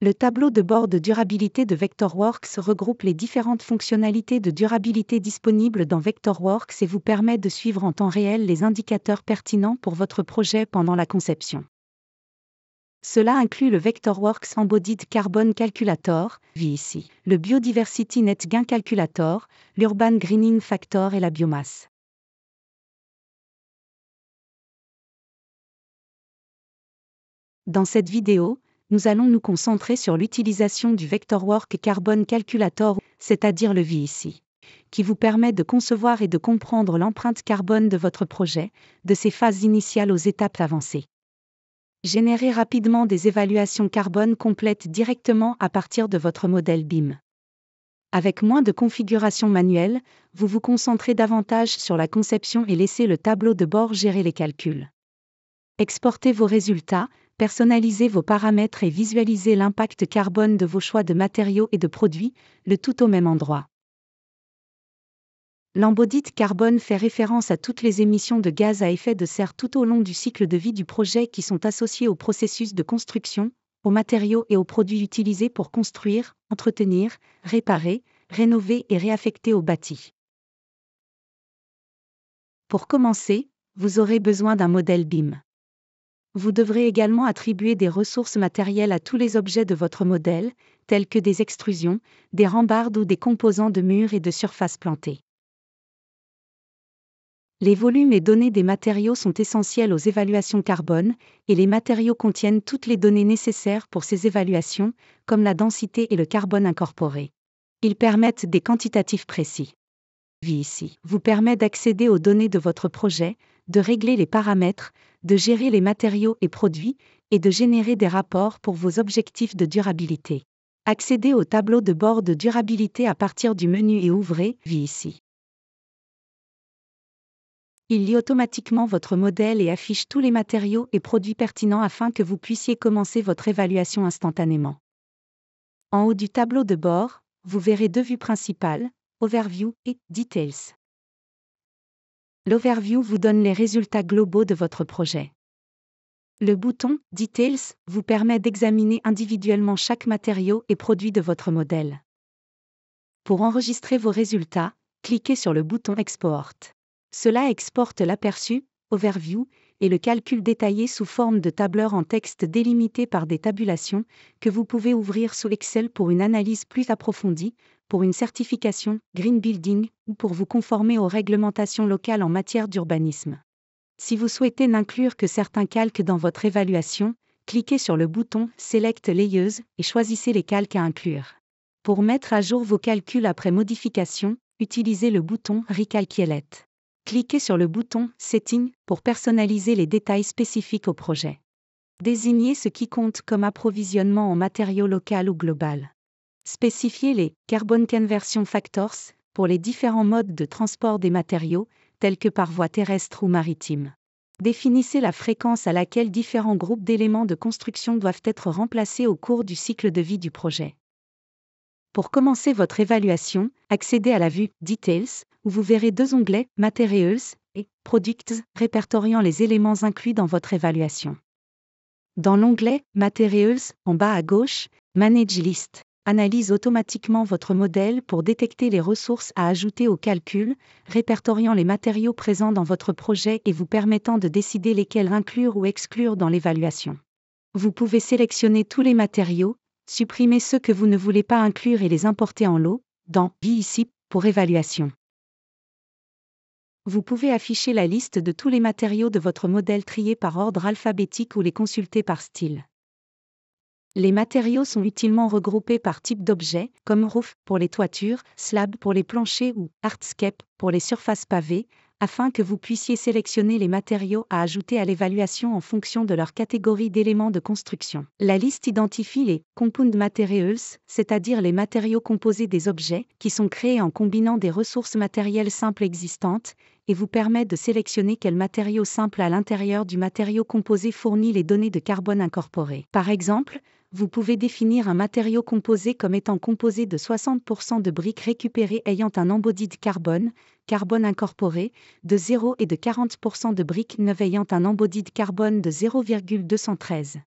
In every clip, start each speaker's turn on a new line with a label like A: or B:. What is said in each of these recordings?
A: Le tableau de bord de durabilité de Vectorworks regroupe les différentes fonctionnalités de durabilité disponibles dans Vectorworks et vous permet de suivre en temps réel les indicateurs pertinents pour votre projet pendant la conception. Cela inclut le Vectorworks Embodied Carbon Calculator, VEC, le Biodiversity Net Gain Calculator, l'Urban Greening Factor et la biomasse. Dans cette vidéo, nous allons nous concentrer sur l'utilisation du Vectorworks Carbon Calculator, c'est-à-dire le VEC, qui vous permet de concevoir et de comprendre l'empreinte carbone de votre projet, de ses phases initiales aux étapes avancées. Générez rapidement des évaluations carbone complètes directement à partir de votre modèle BIM. Avec moins de configuration manuelle, vous vous concentrez davantage sur la conception et laissez le tableau de bord gérer les calculs. Exportez vos résultats, personnalisez vos paramètres et visualisez l'impact carbone de vos choix de matériaux et de produits, le tout au même endroit. L'embodied carbone fait référence à toutes les émissions de gaz à effet de serre tout au long du cycle de vie du projet qui sont associées au processus de construction, aux matériaux et aux produits utilisés pour construire, entretenir, réparer, rénover et réaffecter au bâti. Pour commencer, vous aurez besoin d'un modèle BIM. Vous devrez également attribuer des ressources matérielles à tous les objets de votre modèle, tels que des extrusions, des rambardes ou des composants de murs et de surfaces plantées. Les volumes et données des matériaux sont essentiels aux évaluations carbone, et les matériaux contiennent toutes les données nécessaires pour ces évaluations, comme la densité et le carbone incorporé. Ils permettent des quantitatifs précis. VEC vous permet d'accéder aux données de votre projet, de régler les paramètres, de gérer les matériaux et produits, et de générer des rapports pour vos objectifs de durabilité. Accédez au tableau de bord de durabilité à partir du menu et ouvrez VEC. Il lit automatiquement votre modèle et affiche tous les matériaux et produits pertinents afin que vous puissiez commencer votre évaluation instantanément. En haut du tableau de bord, vous verrez deux vues principales, Overview et Details. L'Overview vous donne les résultats globaux de votre projet. Le bouton Details vous permet d'examiner individuellement chaque matériau et produit de votre modèle. Pour enregistrer vos résultats, cliquez sur le bouton Export. Cela exporte l'aperçu, Overview, et le calcul détaillé sous forme de tableur en texte délimité par des tabulations, que vous pouvez ouvrir sous Excel pour une analyse plus approfondie, pour une certification, Green Building, ou pour vous conformer aux réglementations locales en matière d'urbanisme. Si vous souhaitez n'inclure que certains calques dans votre évaluation, cliquez sur le bouton Select Layers et choisissez les calques à inclure. Pour mettre à jour vos calculs après modification, utilisez le bouton Recalculate. Cliquez sur le bouton Setting pour personnaliser les détails spécifiques au projet. Désignez ce qui compte comme approvisionnement en matériaux local ou global. Spécifiez les Carbon Conversion Factors pour les différents modes de transport des matériaux, tels que par voie terrestre ou maritime. Définissez la fréquence à laquelle différents groupes d'éléments de construction doivent être remplacés au cours du cycle de vie du projet. Pour commencer votre évaluation, accédez à la vue Details, où vous verrez deux onglets, Materials et Products, répertoriant les éléments inclus dans votre évaluation. Dans l'onglet Materials, en bas à gauche, Manage List analyse automatiquement votre modèle pour détecter les ressources à ajouter au calcul, répertoriant les matériaux présents dans votre projet et vous permettant de décider lesquels inclure ou exclure dans l'évaluation. Vous pouvez sélectionner tous les matériaux, supprimer ceux que vous ne voulez pas inclure et les importer en lot, dans VEC, pour évaluation. Vous pouvez afficher la liste de tous les matériaux de votre modèle triés par ordre alphabétique ou les consulter par style. Les matériaux sont utilement regroupés par type d'objet, comme roof pour les toitures, slab pour les planchers ou hardscape pour les surfaces pavées, afin que vous puissiez sélectionner les matériaux à ajouter à l'évaluation en fonction de leur catégorie d'éléments de construction. La liste identifie les compound materials, c'est-à-dire les matériaux composés des objets, qui sont créés en combinant des ressources matérielles simples existantes, et vous permet de sélectionner quel matériau simple à l'intérieur du matériau composé fournit les données de carbone incorporées. Par exemple, vous pouvez définir un matériau composé comme étant composé de 60% de briques récupérées ayant un embodied carbone incorporé, de 0 et de 40% de briques neuves ayant un embodied carbone de 0,213.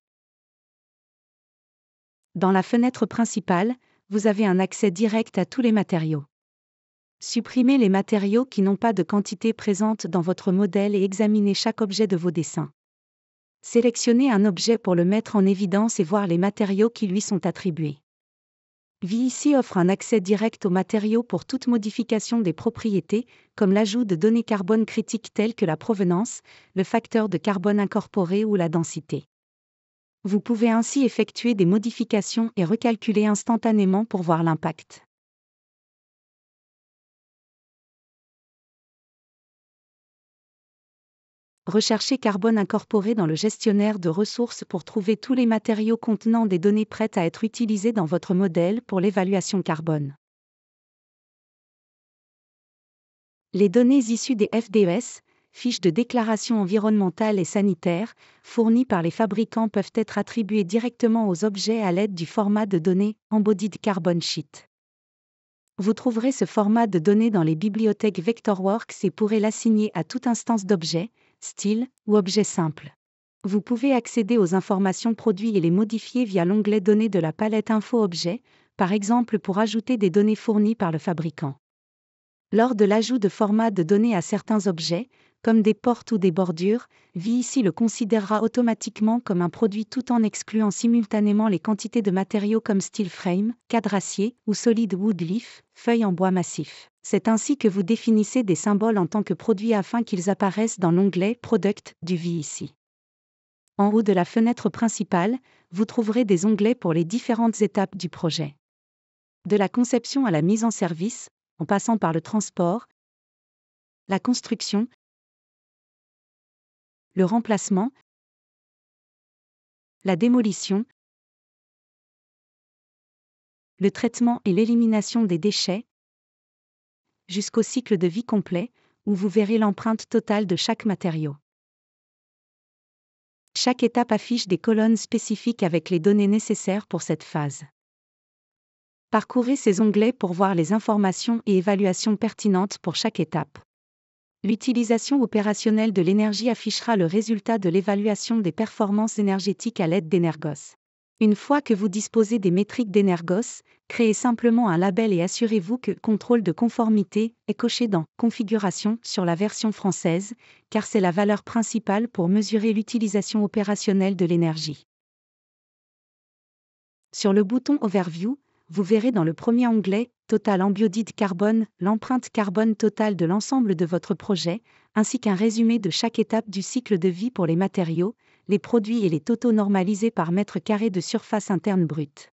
A: Dans la fenêtre principale, vous avez un accès direct à tous les matériaux. Supprimez les matériaux qui n'ont pas de quantité présente dans votre modèle et examinez chaque objet de vos dessins. Sélectionnez un objet pour le mettre en évidence et voir les matériaux qui lui sont attribués. VIci offre un accès direct aux matériaux pour toute modification des propriétés, comme l'ajout de données carbone critiques telles que la provenance, le facteur de carbone incorporé ou la densité. Vous pouvez ainsi effectuer des modifications et recalculer instantanément pour voir l'impact. Recherchez carbone incorporé dans le gestionnaire de ressources pour trouver tous les matériaux contenant des données prêtes à être utilisées dans votre modèle pour l'évaluation carbone. Les données issues des FDES, fiches de déclaration environnementale et sanitaire, fournies par les fabricants peuvent être attribuées directement aux objets à l'aide du format de données Embodied Carbon Sheet. Vous trouverez ce format de données dans les bibliothèques Vectorworks et pourrez l'assigner à toute instance d'objet, style ou objet simple. Vous pouvez accéder aux informations produits et les modifier via l'onglet Données de la palette Info-Objet, par exemple pour ajouter des données fournies par le fabricant. Lors de l'ajout de formats de données à certains objets, comme des portes ou des bordures, VIci le considérera automatiquement comme un produit tout en excluant simultanément les quantités de matériaux comme steel frame, cadre acier ou solid wood leaf, feuilles en bois massif. C'est ainsi que vous définissez des symboles en tant que produits afin qu'ils apparaissent dans l'onglet Product du VIci. En haut de la fenêtre principale, vous trouverez des onglets pour les différentes étapes du projet. De la conception à la mise en service, en passant par le transport, la construction, le remplacement, la démolition, le traitement et l'élimination des déchets, jusqu'au cycle de vie complet, où vous verrez l'empreinte totale de chaque matériau. Chaque étape affiche des colonnes spécifiques avec les données nécessaires pour cette phase. Parcourez ces onglets pour voir les informations et évaluations pertinentes pour chaque étape. L'utilisation opérationnelle de l'énergie affichera le résultat de l'évaluation des performances énergétiques à l'aide d'Energos. Une fois que vous disposez des métriques d'Energos, créez simplement un label et assurez-vous que Contrôle de conformité est coché dans Configuration sur la version française, car c'est la valeur principale pour mesurer l'utilisation opérationnelle de l'énergie. Sur le bouton Overview, vous verrez dans le premier onglet Total Embodied Carbon l'empreinte carbone totale de l'ensemble de votre projet, ainsi qu'un résumé de chaque étape du cycle de vie pour les matériaux, les produits et les totaux normalisés par mètre carré de surface interne brute.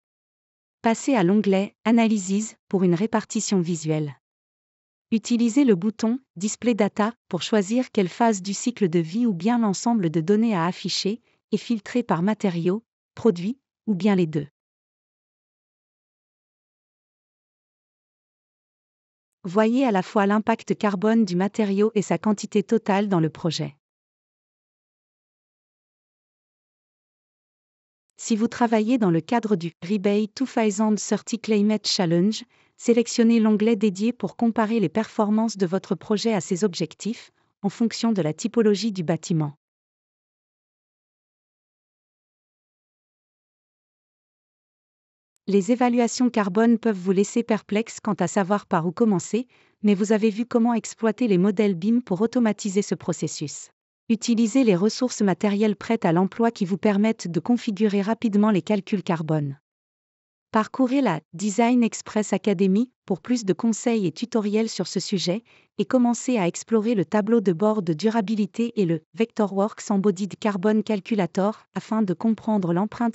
A: Passez à l'onglet Analysis pour une répartition visuelle. Utilisez le bouton Display Data pour choisir quelle phase du cycle de vie ou bien l'ensemble de données à afficher et filtrer par matériaux, produits ou bien les deux. Voyez à la fois l'impact carbone du matériau et sa quantité totale dans le projet. Si vous travaillez dans le cadre du Rebate 2030 Climate Challenge, sélectionnez l'onglet dédié pour comparer les performances de votre projet à ses objectifs, en fonction de la typologie du bâtiment. Les évaluations carbone peuvent vous laisser perplexe quant à savoir par où commencer, mais vous avez vu comment exploiter les modèles BIM pour automatiser ce processus. Utilisez les ressources matérielles prêtes à l'emploi qui vous permettent de configurer rapidement les calculs carbone. Parcourez la Design Express Academy pour plus de conseils et tutoriels sur ce sujet, et commencez à explorer le tableau de bord de durabilité et le Vectorworks Embodied Carbon Calculator afin de comprendre l'empreinte